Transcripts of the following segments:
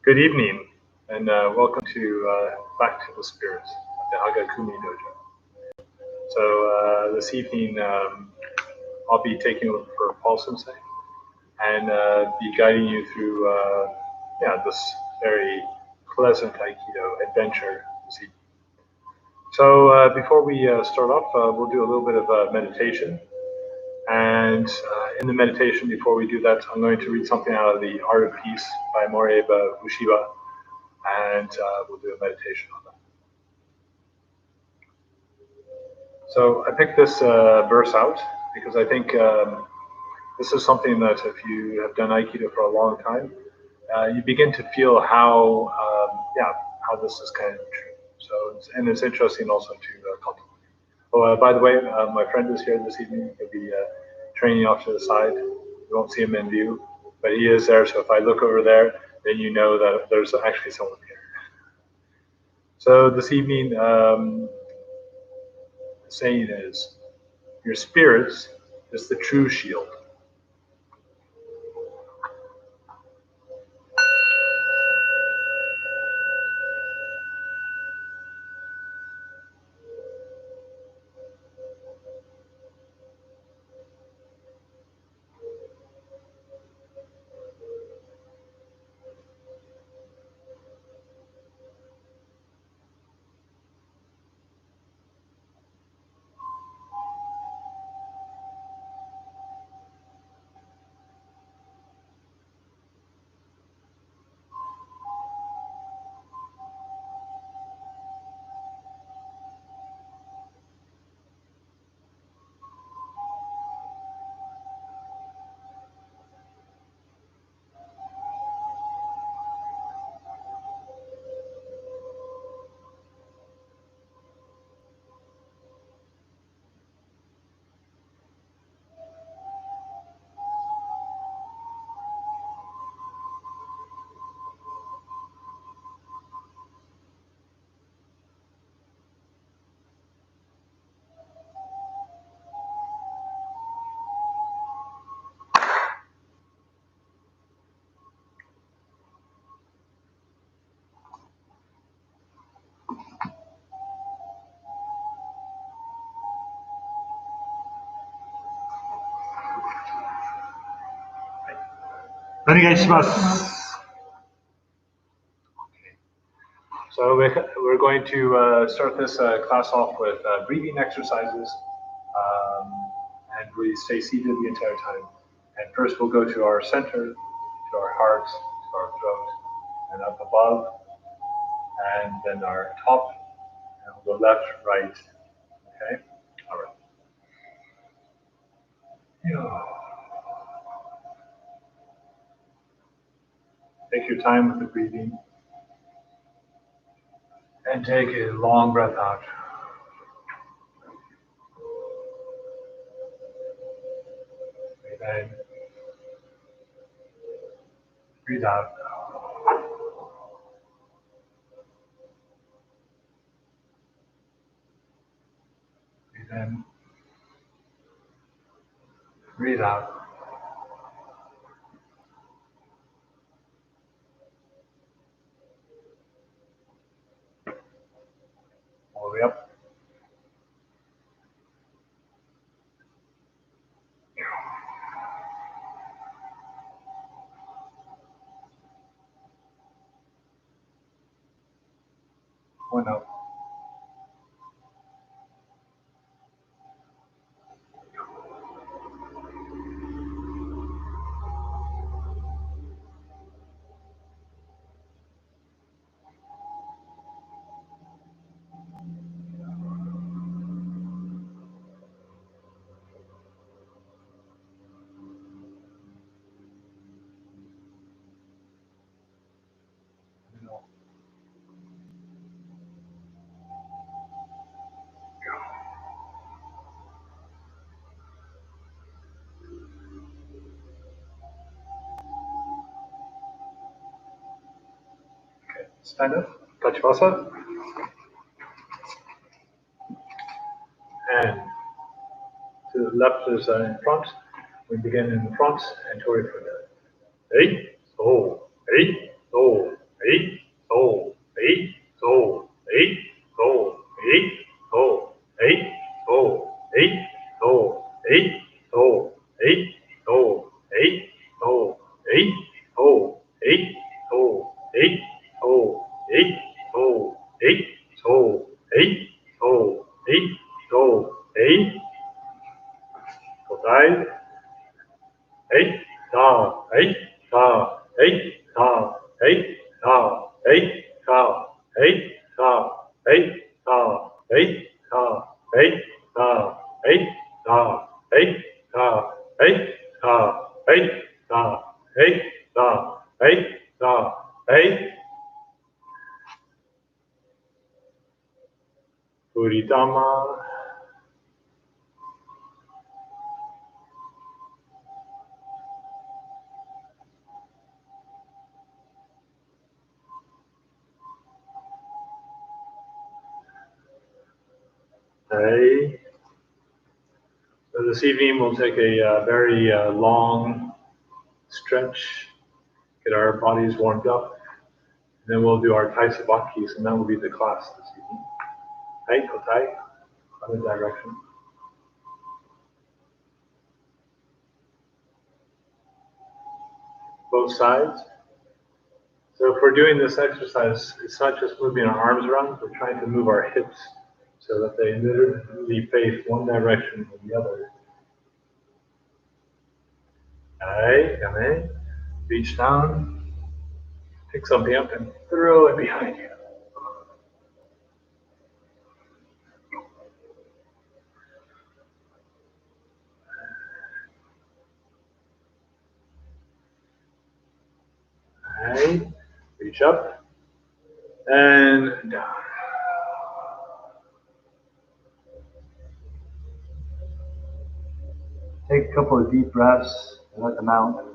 Good evening, and welcome to Back to the Spirit at the Hagukumi Dojo. So this evening, I'll be taking over for Paul Sensei and be guiding you through this very pleasant Aikido adventure this evening. So before we start off, we'll do a little bit of meditation. And in the meditation, before we do that, I'm going to read something out of the Art of Peace by Moriheba Ueshiba, and we'll do a meditation on that. So I picked this verse out because I think this is something that if you have done Aikido for a long time, you begin to feel how this is kind of true. So it's interesting also to contemplate. Oh, by the way, my friend is here this evening. He'll be training off to the side. You won't see him in view, but he is there. So if I look over there, then you know that there's actually someone here. So this evening, the saying is, your spirit is the true shield. So we're going to start this class off with breathing exercises, and we stay seated the entire time. And first we'll go to our center, to our heart, to our throat, and up above, and then our top, and we'll go left, right. Okay? All right. Take your time with the breathing. And take a long breath out. Breathe in. Breathe out. Breathe in. Breathe out. All the way up. One up. Okay, stand up, Kachivasa. And to the left is in front. We begin in the front and Tori for that. Hey, so, eight, ho, eight, ho, eight, ho, eight, ho, eight, ho, eight, ho, eight, ho, eight, ho, eight, ho, eight, ho, eight. Right? Eight, ta, eight, ta, eight, ta, eight, ta, eight, ta, eight, ta, eight, ta, eight, ta, eight, ta, eight, ta, eight, ta, eight, ta, eight, ta, eight, ta, eight, ta, eight. Buddhidhamma. Okay. So this evening we'll take a very long stretch, get our bodies warmed up, and then we'll do our Tai Sabakis, and that will be the class this evening. Tai Kotai, other direction. Both sides. So if we're doing this exercise, it's not just moving our arms around, we're trying to move our hips so that they literally face one direction or the other. Alright, come in, reach down, pick something up and throw it behind you. Alright, reach up and down. Take a couple of deep breaths and let them out.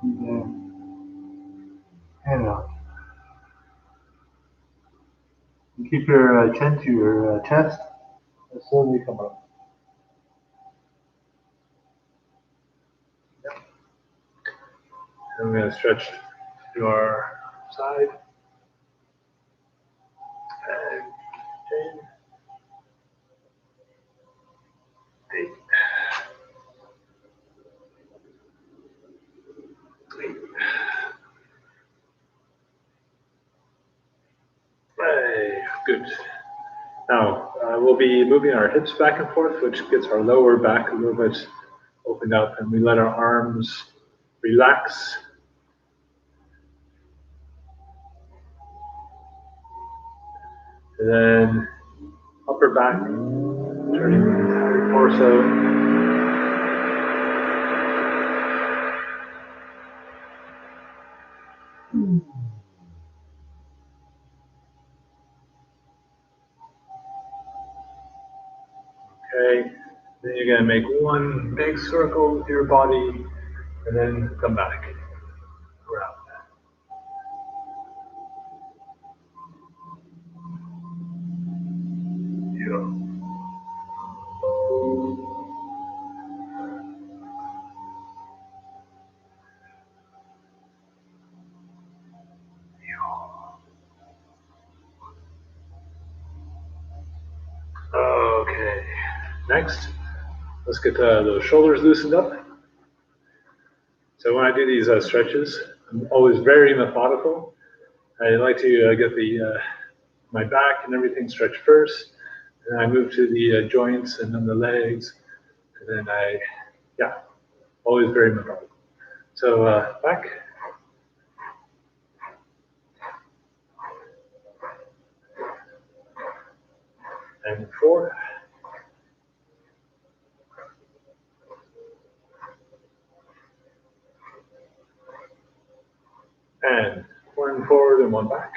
Breathe in and out. And keep your chin to your chest and slowly come up. Yep. And we're going to stretch to our side. And chain. 8. 8. Hey, good. Now, we'll be moving our hips back and forth, which gets our lower back a little bit opened up, and we let our arms relax. And then upper back, turning the entire torso. Okay, then you're going to make one big circle with your body, and then come back around. Okay, next, let's get those shoulders loosened up. So when I do these stretches, I'm always very methodical. I like to get my back and everything stretched first, and I move to the joints and then the legs, and then always very methodical. So back. And forward. And one forward and one back.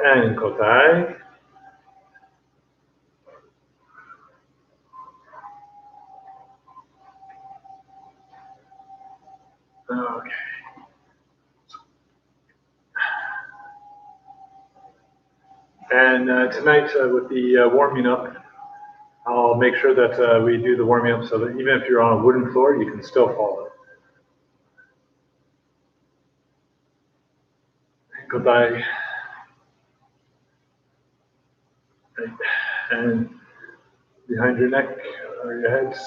And kotai. Okay. And tonight with the warming up, I'll make sure that we do the warming up so that even if you're on a wooden floor, you can still follow. Goodbye. Right. And behind your neck or your heads.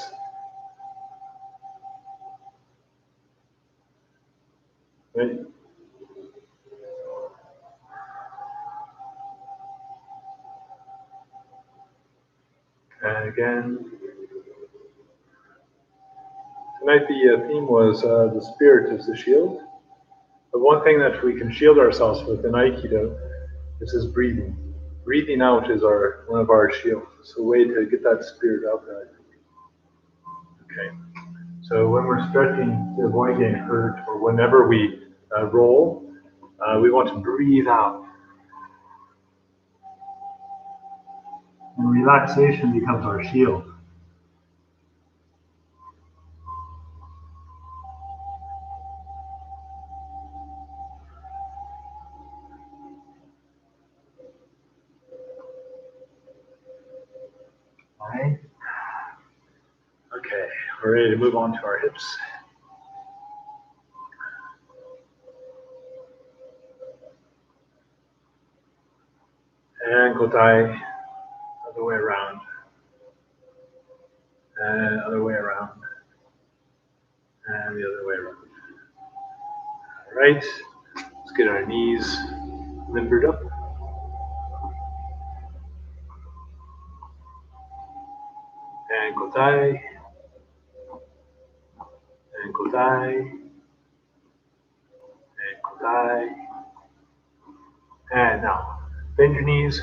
Right. And again. Tonight the theme was the spirit is the shield. But one thing that we can shield ourselves with in Aikido is breathing. Breathing out is one of our shields. It's a way to get that spirit out there, I think. Okay. So when we're stretching to avoid getting hurt, or whenever we roll, we want to breathe out. And relaxation becomes our shield. Right. Okay, we're ready to move on to our hips. And kotai, other way around. And other way around. And the other way around. All right, let's get our knees limbered up. And kotai. And kotai. And kotai. And now, bend your knees.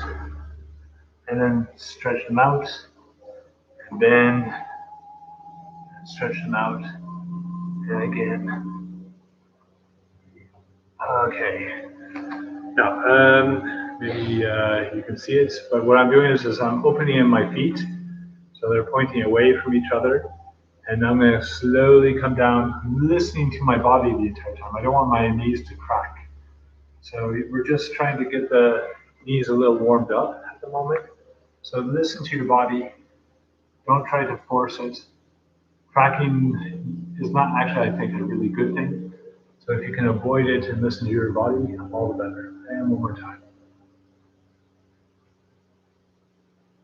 And then stretch them out. And bend. And stretch them out. And again. Okay. Now, maybe you can see it, but what I'm doing is I'm opening in my feet. So they're pointing away from each other. And I'm going to slowly come down, listening to my body the entire time. I don't want my knees to crack. So we're just trying to get the knees a little warmed up at the moment. So listen to your body. Don't try to force it. Cracking is not actually, I think, a really good thing. So if you can avoid it and listen to your body, all the better. And one more time.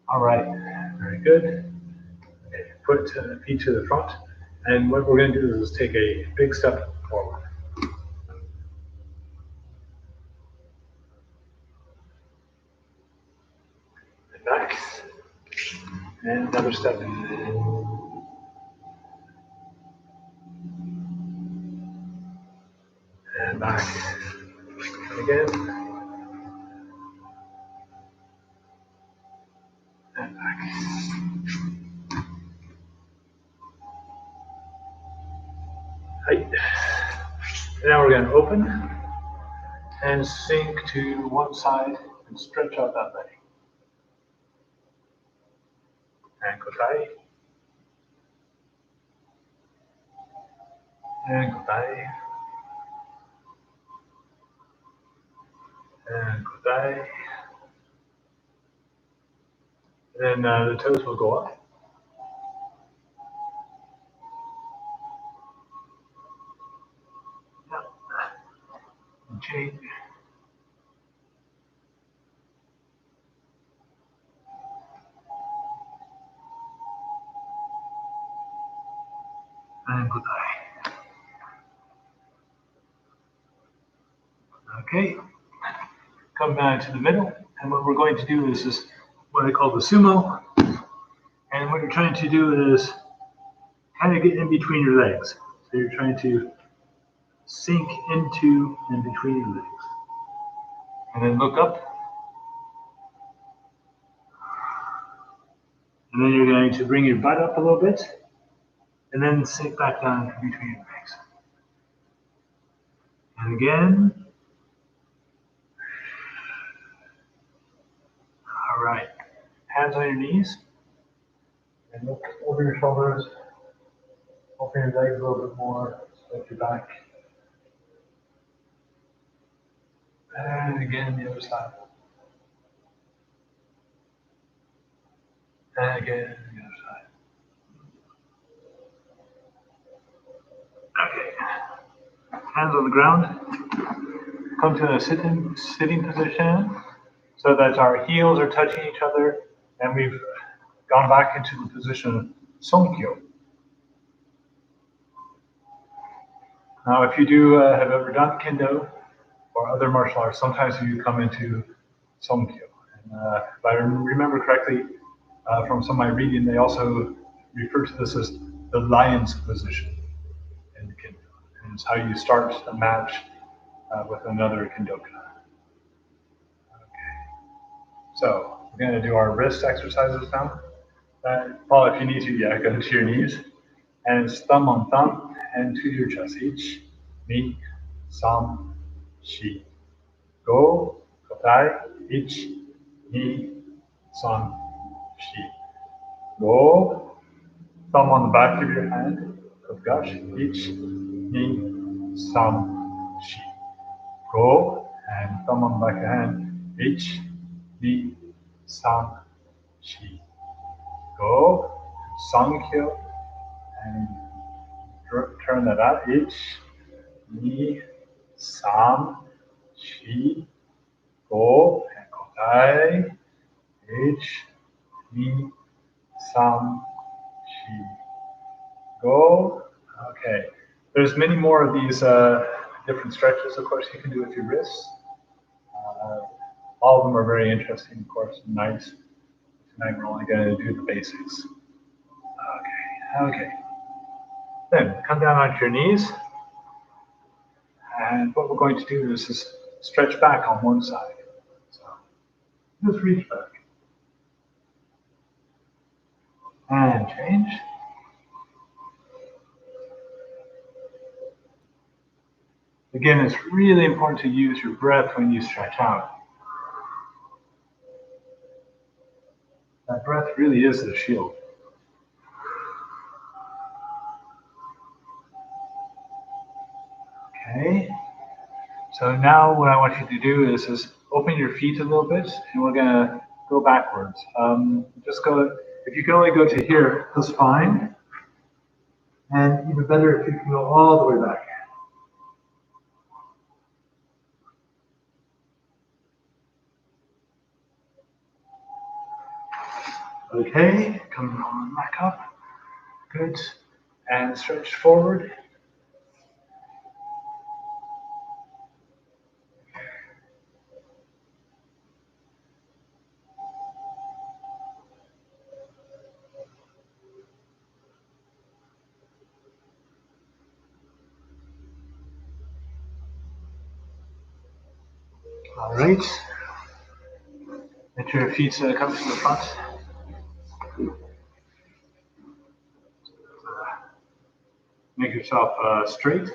All right, very good. Okay, put feet to the front. And what we're going to do is take a big step forward. And back. And another step. And back. And again. And back. Right. And now we're going to open and sink to one side and stretch out that leg. And kotai. And kotai. And kotai. And then the toes will go up. And change. And kotai. Okay. Come to the middle. And what we're going to do is what I call the sumo. And what you're trying to do is kind of get in between your legs. So you're trying to sink into and between your legs. And then look up. And then you're going to bring your butt up a little bit. And then sink back down between your legs. And again. All right. Hands on your knees. And look over your shoulders. Open your legs a little bit more. Stretch your back. And again, the other side. And again, the other side. Okay. Hands on the ground. come to a sitting position so that our heels are touching each other, and we've gone back into the position Sonkyo. Now, if you have ever done Kendo or other martial arts, sometimes you come into Sonkyo. And if I remember correctly from some of my reading, they also refer to this as the lion's position in Kendo. And it's how you start a match with another Kendoka. Okay. So we're going to do our wrist exercises now. Paul, if you need to, go to your knees. And it's thumb on thumb and to your chest. Ich, ni, sam, shi. Go, kotai, ich, ni, sam, shi. Go, thumb on the back of your hand. Kodgash, ich, ni, sam, shi. Go, and thumb on the back of your hand. Ich, ni, sam, shi. Go, Sankyo, and turn that out. Ich, ni, sam, shi, go, and kotai. Ich, ni, sam, shi, go. Okay. There's many more of these different stretches, of course, you can do with your wrists. All of them are very interesting, of course, and nice. Tonight we're only going to do the basics. Okay. Then come down onto your knees. And what we're going to do is just stretch back on one side. So just reach back. And change. Again, it's really important to use your breath when you stretch out. That breath really is the shield. Okay. So now what I want you to do is open your feet a little bit, and we're going to go backwards. Just go, if you can only go to here, that's fine. And even better if you can go all the way back. Okay, come on back up. Good. And stretch forward. All right. Let your feet come to the front. Make yourself straight.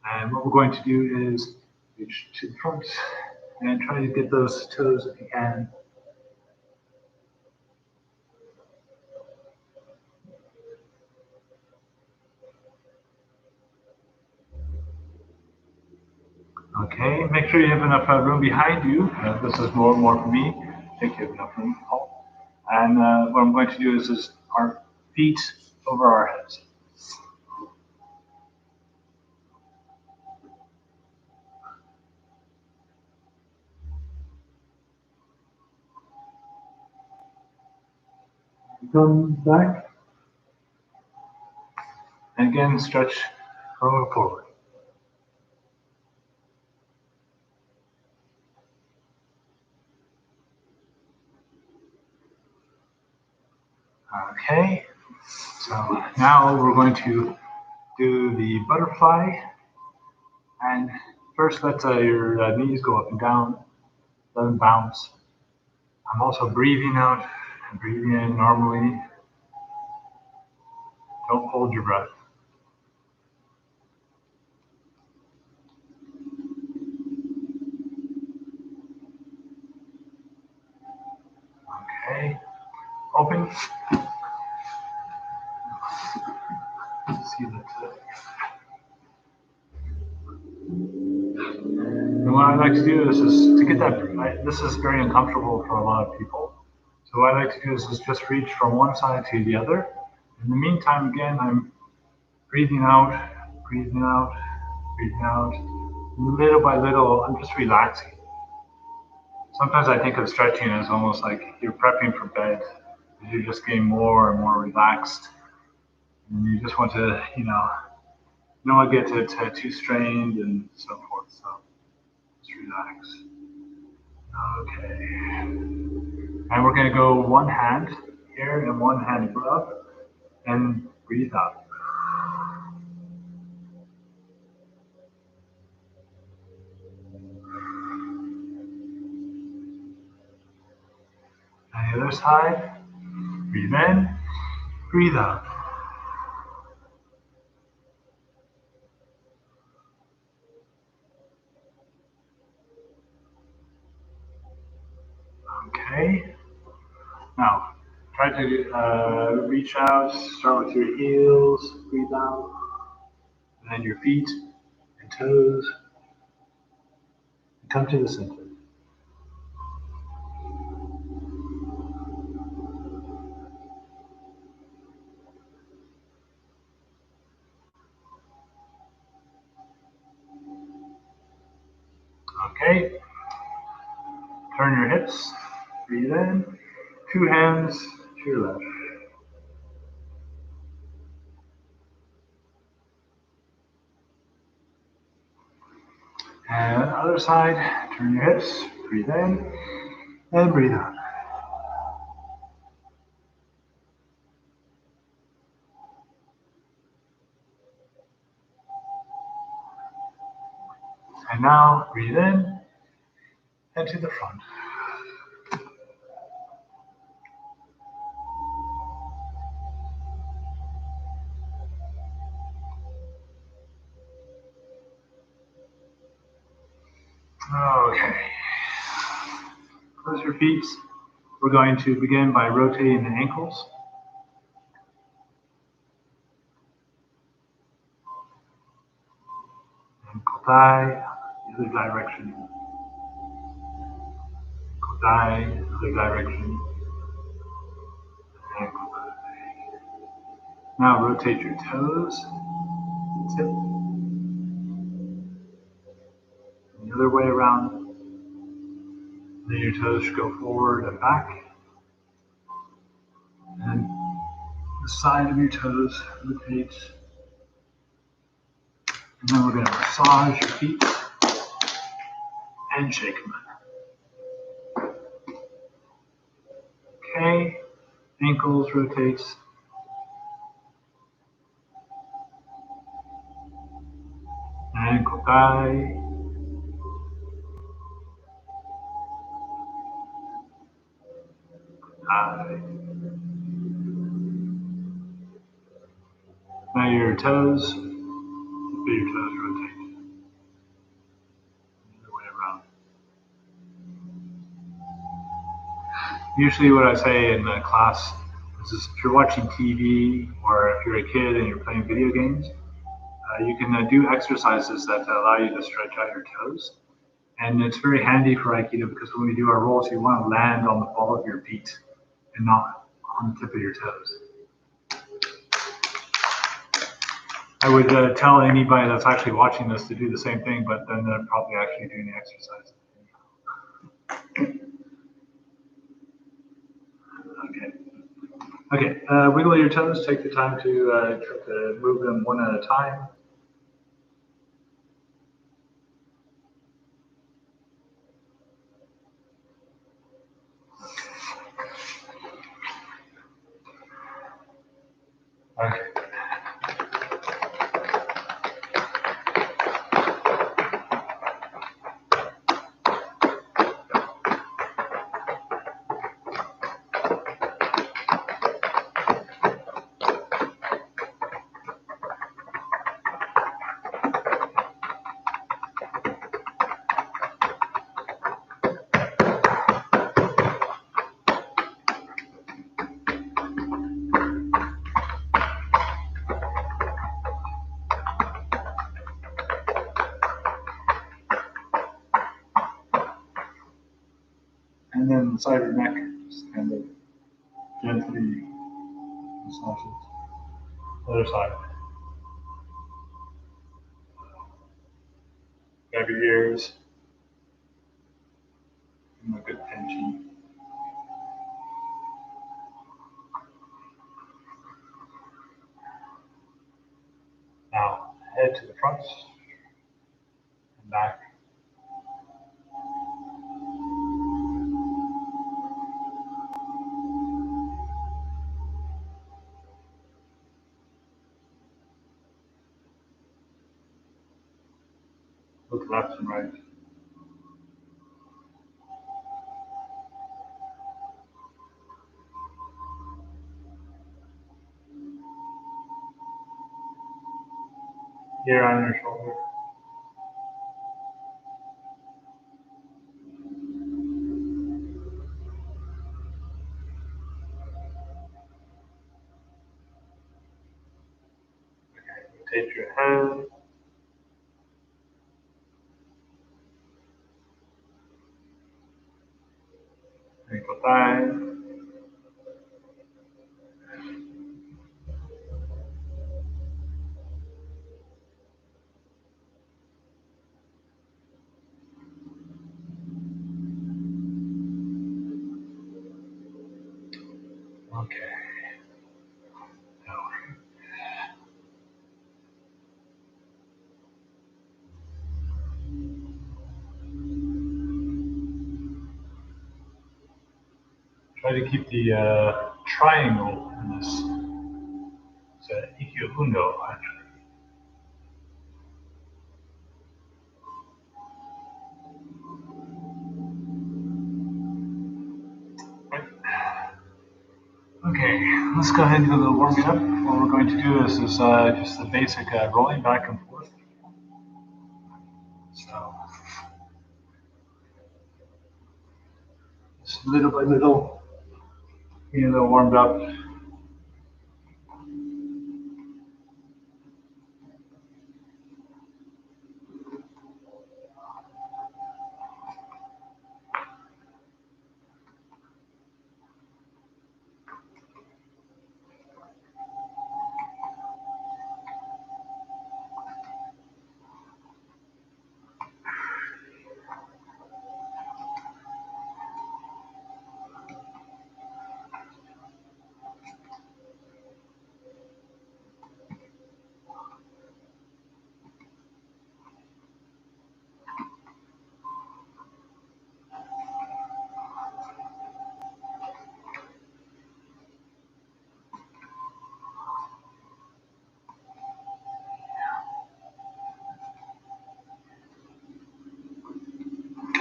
And what we're going to do is reach to the front and try to get those toes if you can. Okay, make sure you have enough room behind you. This is more for me. I think you have enough room, Paul. And what I'm going to do is our feet over our heads. Come back. And again, stretch forward. Okay, so now we're going to do the butterfly. And first, let your knees go up and down, let them bounce. I'm also breathing out and breathing in normally. Don't hold your breath. Okay, open. See that. And what I like to do is to get that. This is very uncomfortable for a lot of people. So what I like to do is just reach from one side to the other. In the meantime, again, I'm breathing out, breathing out, Breathing out. Little by little, I'm just relaxing. Sometimes I think of stretching as almost like you're prepping for bed. You're just getting more and more relaxed. And you just want to, don't want to get too strained and so forth. So just relax. Okay. And we're going to go one hand here and one hand up and breathe out. On the other side, breathe in, breathe out. Okay. Now, try to reach out, start with your heels, breathe out, and then your feet and toes, and come to the center. Okay. Turn your hips, breathe in, 2 hands to your left. And other side, turn your hips, breathe in, and breathe out. And now, breathe in, and to the front. Okay. Close your feet. We're going to begin by rotating the ankles. Ankle thigh, the other direction. Ankle thigh, other direction. Ankle thigh. Now rotate your toes. Tip. The other way around. Then your toes should go forward and back. And the side of your toes rotates. And then we're going to massage your feet and shake them. Okay, ankles rotates. Ankle thigh. Thigh. Now your toes, your toes rotate. The other way around. Usually what I say in class is if you're watching TV or if you're a kid and you're playing video games, you can do exercises that allow you to stretch out your toes. And it's very handy for Aikido because when we do our rolls, you want to land on the ball of your feet and not on the tip of your toes. I would tell anybody that's actually watching this to do the same thing, but then they're probably actually doing the exercise. Okay, wiggle your toes. Take the time to try to move them one at a time. Okay. And then the side of your neck, just kind of gently massage it. Other side. your ears. Give them a good tension. Now, head to the front and back. Look left and right. Here on your shoulder. Okay, rotate your hand. Ankle thigh. Okay. Now, try to keep the triangle in this. It's Aikido Hundo, actually. Okay, let's go ahead and do a little warming up. What we're going to do is just the basic rolling back and forth. So, just little by little, getting a little warmed up.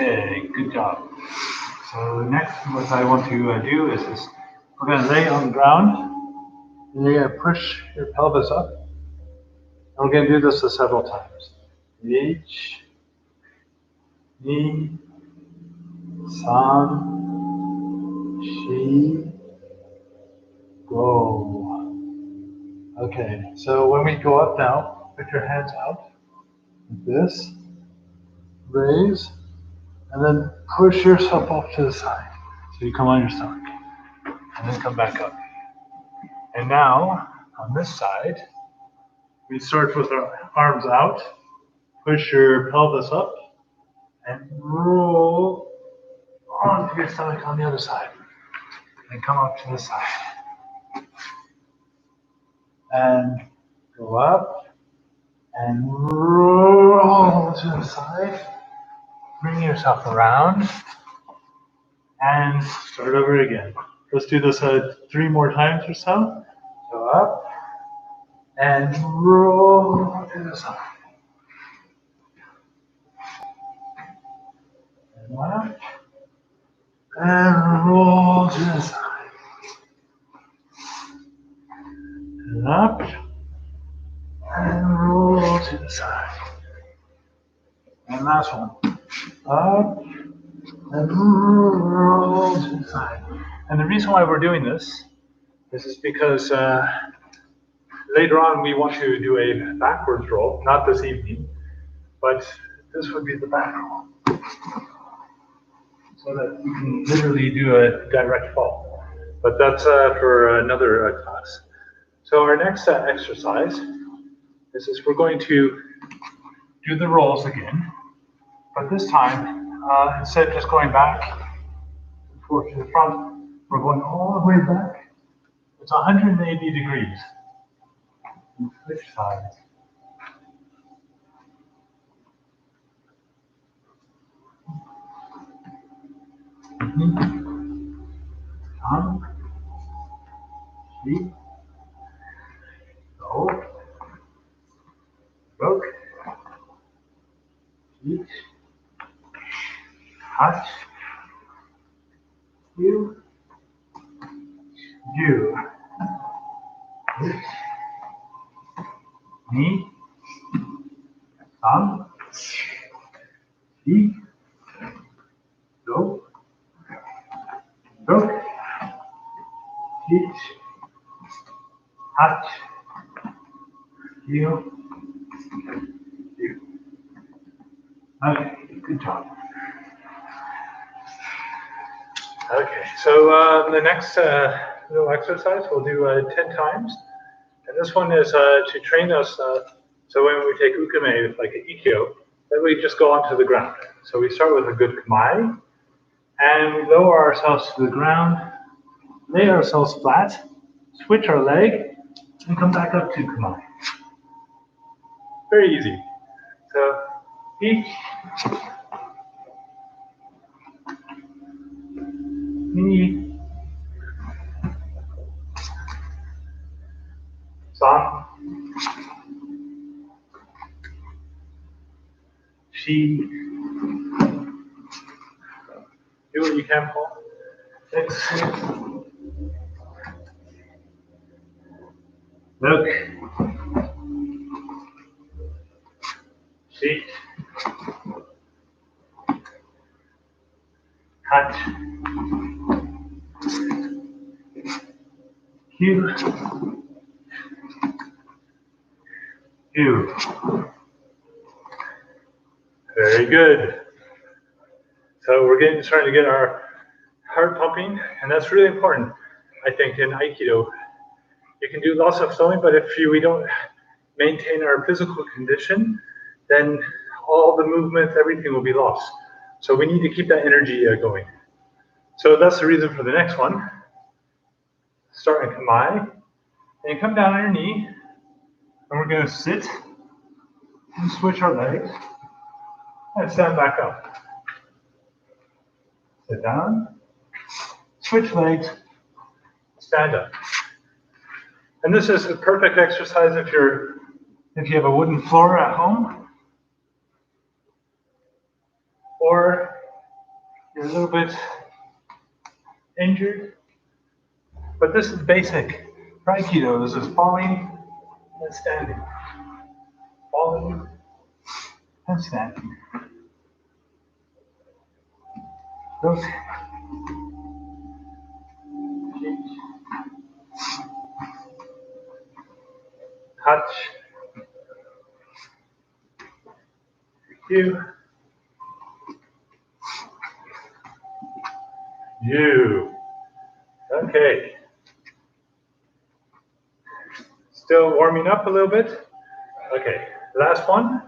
Okay, good job. So next, what I want to do is we're going to lay on the ground, and you're going to push your pelvis up. And we're going to do this several times. Each, ni, san, shi, go. Okay, so when we go up now, put your hands out like this, raise, and then push yourself off to the side. So you come on your stomach, and then come back up. And now, on this side, we start with our arms out, push your pelvis up, and roll onto your stomach on the other side. And come up to the side. And go up, and roll to the side. Bring yourself around, and start over again. Let's do this 3 more times or so. Go up, and roll to the side. And left, and roll to the side. And up, and roll to the side. And last one. Up, and roll to the side. And the reason why we're doing this is because later on we want to do a backwards roll, not this evening, but this would be the back roll. So that you can literally do a direct fall. But that's for another class. So our next exercise is we're going to do the rolls again. But this time, instead of just going back and forth to the front, we're going all the way back. It's 180 degrees. And switch sides. Come, keep, go, look, eat, touch, you, me, come, keep, go, look, eat, touch, you. Okay, good job. Okay, so the next little exercise we'll do 10 times. And this one is to train us, so when we take ukame, like an ikkyo, then we just go onto the ground. So we start with a good kamae, and we lower ourselves to the ground, lay ourselves flat, switch our leg, and come back up to kamae. Very easy. So, each, ni, san, shi, do what you can, Paul. 6, look, sheet, touch, cue, Very good. So we're starting to get our heart pumping, and that's really important, I think, in Aikido. You can do lots of flowing, but if we don't maintain our physical condition, then all the movement, everything will be lost. So we need to keep that energy going. So that's the reason for the next one. Start in kamae, and come down on your knee, and we're going to sit and switch our legs and stand back up. Sit down, switch legs, stand up. And this is a perfect exercise if you have a wooden floor at home, or you're a little bit injured. But this is basic for Aikido. This is falling and standing. Falling and standing. Look. Touch. You. Okay. Still warming up a little bit. Okay, last one.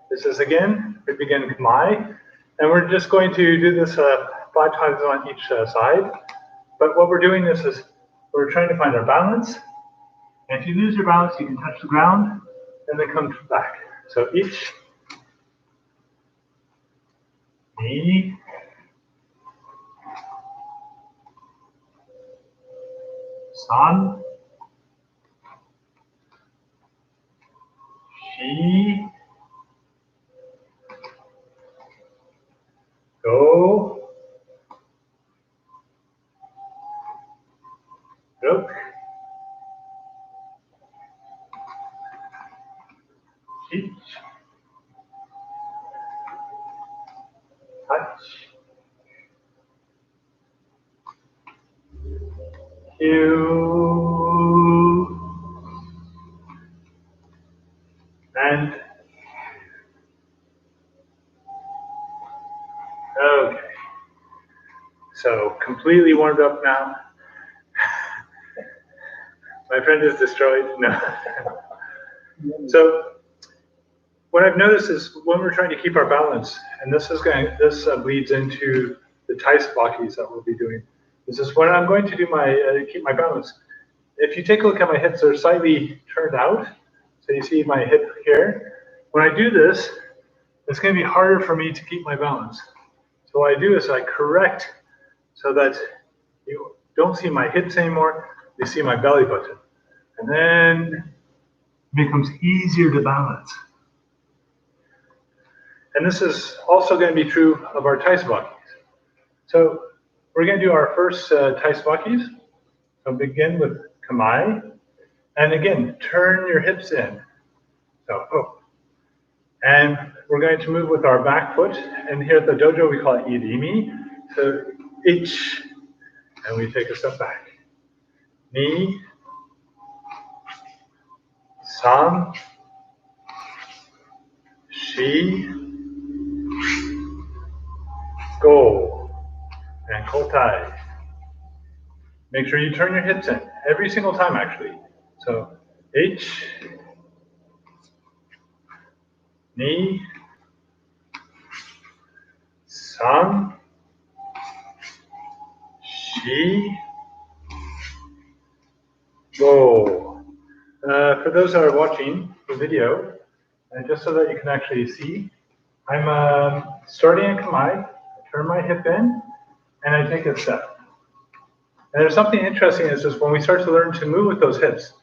This is again, we begin kamae, and we're just going to do this 5 times on each side. But what we're doing is we're trying to find our balance. And if you lose your balance, you can touch the ground, and then come back. So each, ni, san, shi, go, ruk, ich, touch, cue, and okay. So completely warmed up now. My friend is destroyed. No. So what I've noticed is when we're trying to keep our balance, and this bleeds into the Thais Bakis that we'll be doing. This is when I'm going to do my keep my balance. If you take a look at my hips, they're slightly turned out. So you see my hip here. When I do this, it's going to be harder for me to keep my balance. So what I do is I correct so that you don't see my hips anymore, you see my belly button. And then it becomes easier to balance. And this is also going to be true of our Thais Bakis. So we're going to do our first Thais Bakis. So begin with Kamai. And again, turn your hips in. So, And we're going to move with our back foot. And here at the dojo, we call it irimi. So ich. And we take a step back. Ni. San. Shi. Go. And kotai. Make sure you turn your hips in every single time, actually. So H, Ni, San, Shi, Go. For those that are watching the video, and just so that you can actually see, I'm starting in Kamai, I turn my hip in, and I take a step. And there's something interesting is just when we start to learn to move with those hips,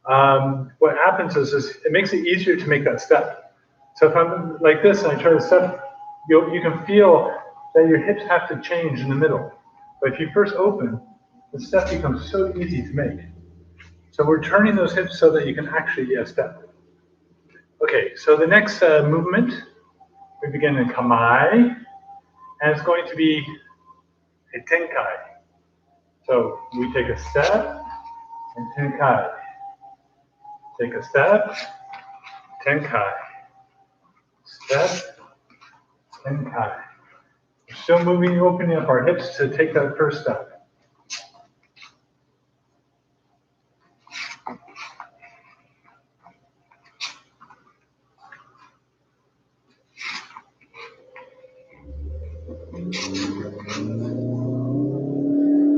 what happens is it makes it easier to make that step. So if I'm like this and I try to step, you can feel that your hips have to change in the middle. But if you first open, the step becomes so easy to make. So we're turning those hips so that you can actually step. Okay, so the next movement, we begin in Kamai, and it's going to be a Tenkai. So we take a step and Tenkai. Take a step, Tenkai. Step, Tenkai. We're still moving, opening up our hips to take that first step.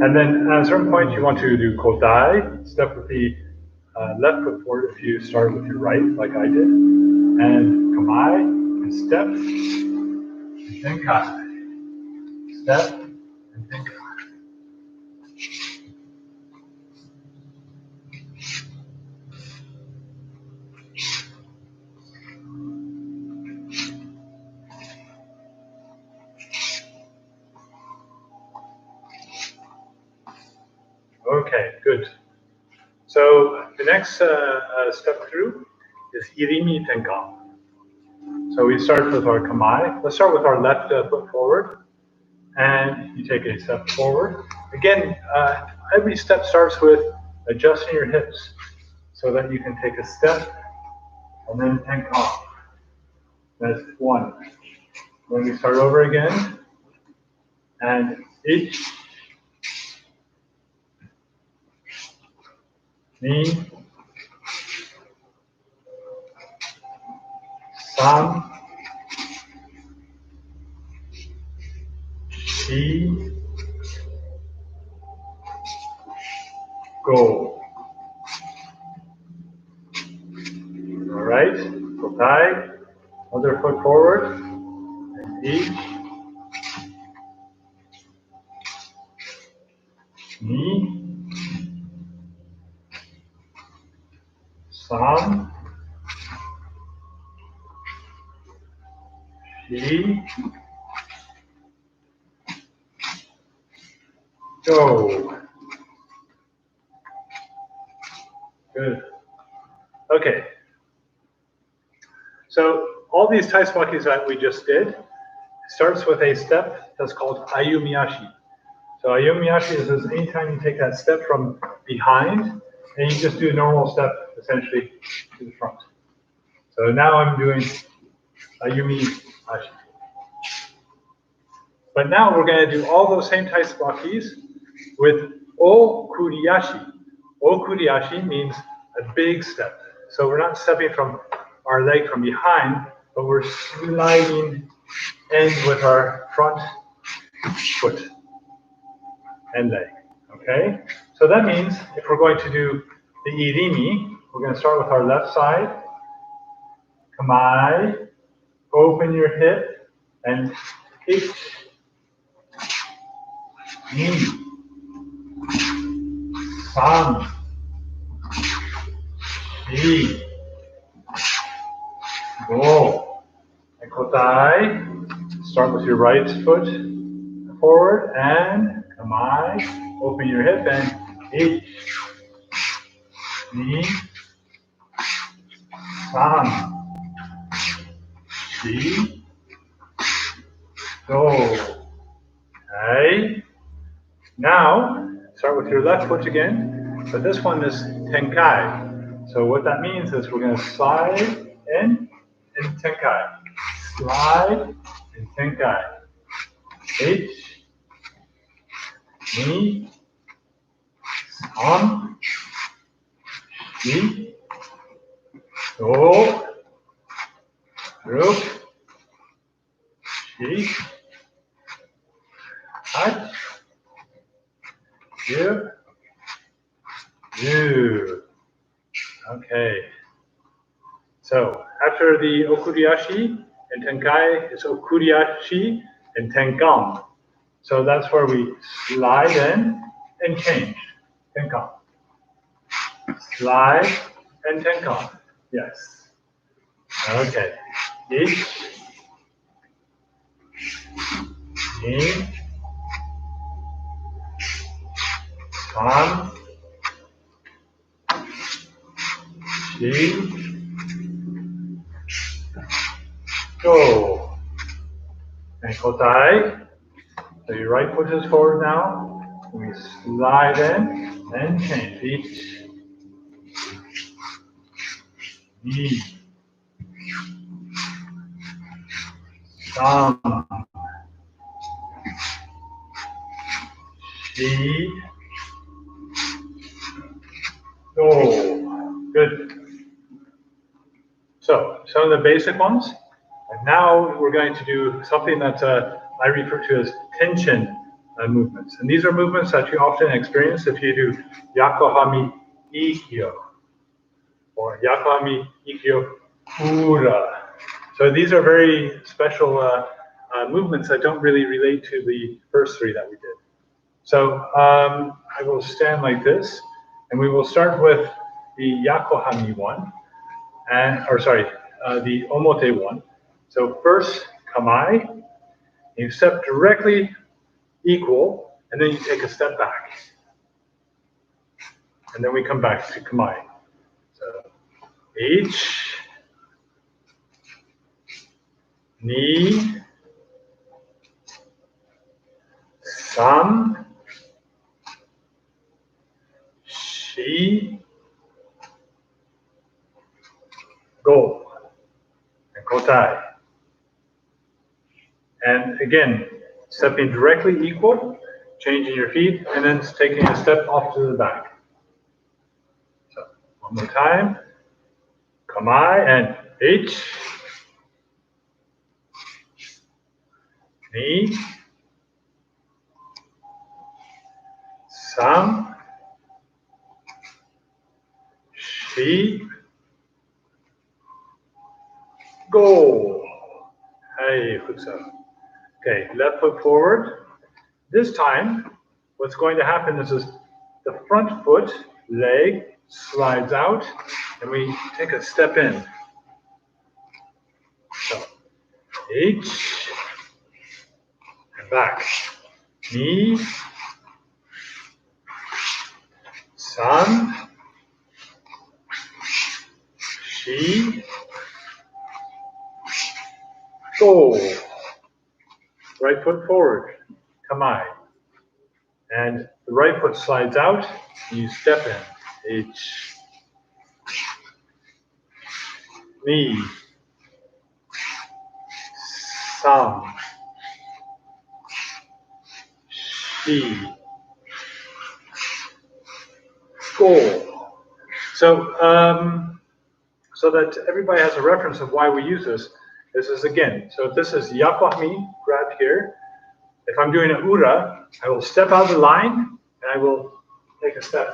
And then at a certain point, you want to do Kodai, step with the left foot forward if you start with your right, like I did. And Kamai, and step, and Tenkai. Step, and Tenkai. Okay, good. So the next step through is Irimi Tenka. So we start with our Kamai. Let's start with our left foot forward. And you take a step forward. Again, every step starts with adjusting your hips so that you can take a step and then Tenka. That's one. Then we start over again. And ich, ni, san, shi, go. All right, Kotai, other foot forward, and ich, ni, san, shi, go. Good. Okay. So all these taiswakis that we just did starts with a step that's called ayumiyashi. So ayumiyashi is anytime you take that step from behind and you just do a normal step essentially to the front. So now I'm doing ayumiyashi. But now we're going to do all those same taiswakis with okuriyashi. Okuriyashi means a big step. So we're not stepping from our leg from behind, but we're sliding in with our front foot and leg. Okay? So that means if we're going to do the irimi, we're going to start with our left side. Kamae, open your hip, and ich, ni, san, shi, go. And kotai, start with your right foot forward, and kamae, open your hip, and ich, ni, san, shi, go. Okay. Now, start with your left foot again, but this one is tenkai. So what that means is we're going to slide in and tenkai. Slide and tenkai. H, ni, san, shi, go, ruk, shi, hach, you. Okay. So after the okuriashi and tenkai, it's okuriashi and tenkan. So that's where we slide in and change. Tenkan. Slide and tenkan. Yes. Okay. Ich, ni, san, shi, go. And kotai. So your right foot is forward now. We slide in and change. Ich, ni, san, shi, go. Good. So some of the basic ones. And now we're going to do something that I refer to as tension movements. And these are movements that you often experience if you do Yakohami Ikkyo or Yakohami Ikkyo Ura. So these are very special movements that don't really relate to the first three that we did. So I will stand like this, and we will start with the Yakohami one, the Omote one. So first, kamae, you step directly equal, and then you take a step back. And then we come back to kamae. So, ich, ni, san, shi, go, and kotai. And again, stepping directly equal, changing your feet, and then taking a step off to the back. So one more time. Kamae and ich, ni, san, shi, go. Hey, Hutsa. Okay, left foot forward. This time, what's going to happen is the front foot, leg, slides out, and we take a step in. So, H, and back. Ni, san, shi, go. Right foot forward, kamae. And the right foot slides out, and you step in. H, ni, san, shi, go. So so that everybody has a reference of why we use this. This is again, so if this is yakohami, grabbed here. If I'm doing a ura, I will step out of the line and I will take a step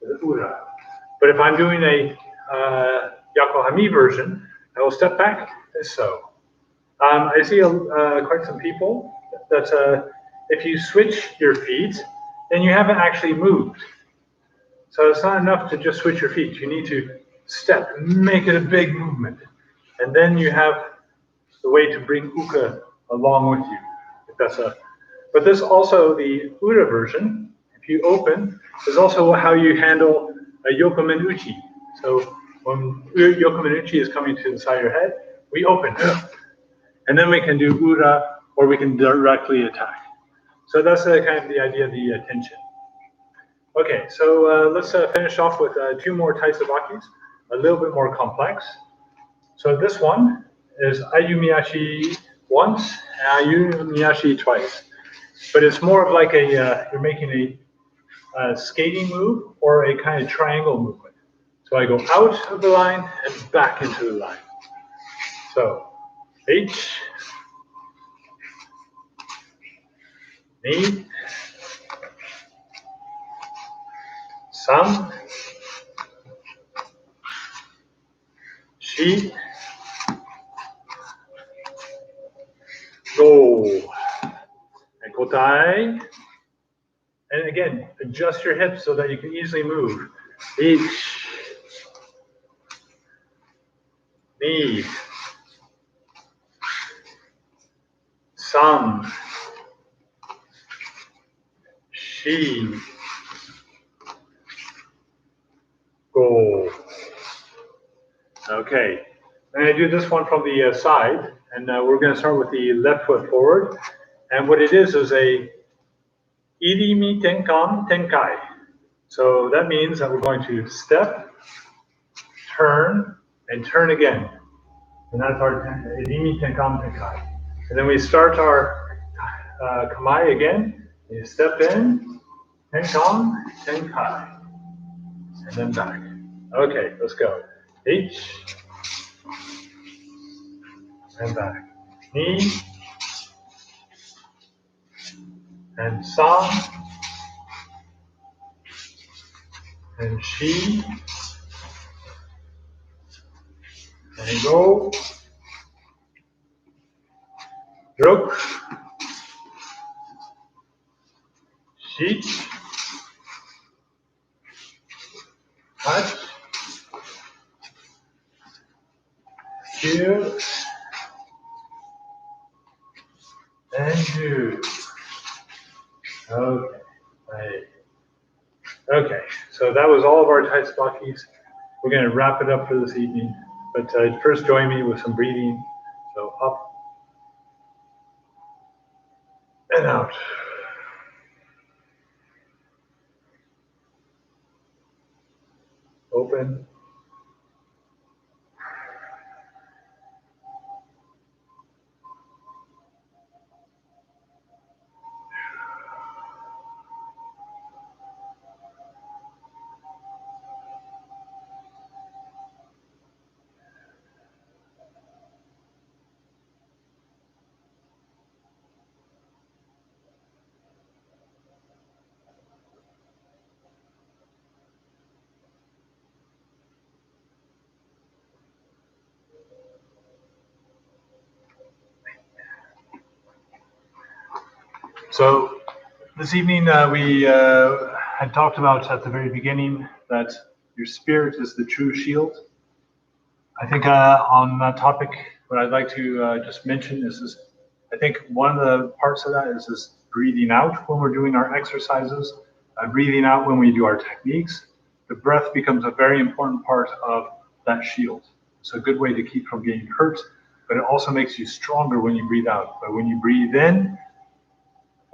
to the ura. But if I'm doing a yakohami version, I will step back as so. I see quite some people that if you switch your feet, then you haven't actually moved. So it's not enough to just switch your feet. You need to step, make it a big movement. And then you have the way to bring uka along with you. If that's but this also, the ura version, if you open, is also how you handle a yokomen uchi. So when yokomen uchi is coming to the side of your head, we open. And then we can do ura, or we can directly attack. So that's kind of the idea of the tension. Okay, so let's finish off with 2 more types of bakis, a little bit more complex. So this one is ayumiyashi once and ayumiyashi twice. But it's more of like you're making a skating move or a kind of triangle movement. So I go out of the line and back into the line. So H, ni, san, shi, go, and kotai. And again, adjust your hips so that you can easily move. H, ni, san, shi, go. Okay, I'm going to do this one from the side, and we're going to start with the left foot forward. And what it is a irimi tenkan tenkai. So that means that we're going to step, turn, and turn again. And that's our irimi tenkan tenkai. And then we start our kamae again. You step in, tenkan, tenkai, and then back. Okay, let's go. H, and back. Ni, and san, and shi, and go, ruk, shi, touch, two, and do. Okay, right. Okay, so that was all of our tight bakis. We're going to wrap it up for this evening, but first join me with some breathing. So up and out. Open. So this evening we had talked about at the very beginning that your spirit is the true shield. I think on that topic, what I'd like to just mention is this. I think one of the parts of that is this breathing out when we're doing our exercises, breathing out when we do our techniques. The breath becomes a very important part of that shield. It's a good way to keep from getting hurt, but it also makes you stronger when you breathe out. But when you breathe in,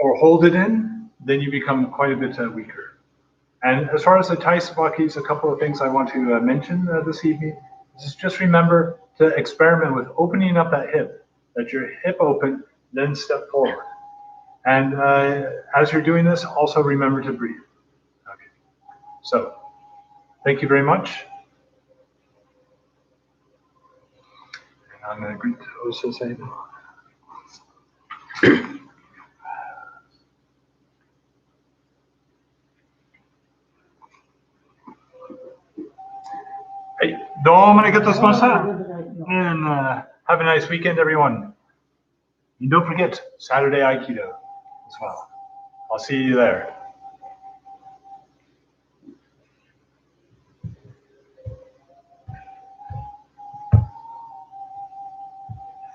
or hold it in, then you become quite a bit weaker. And as far as the taisabakis, a couple of things I want to mention this evening is just remember to experiment with opening up that hip, let your hip open, then step forward. And as you're doing this, also remember to breathe. Okay. So, thank you very much. I'm going to greet Sensei now. はい、どうもありがとうございました。And have a nice weekend, everyone. And don't forget Saturday Aikido as well. I'll see you there.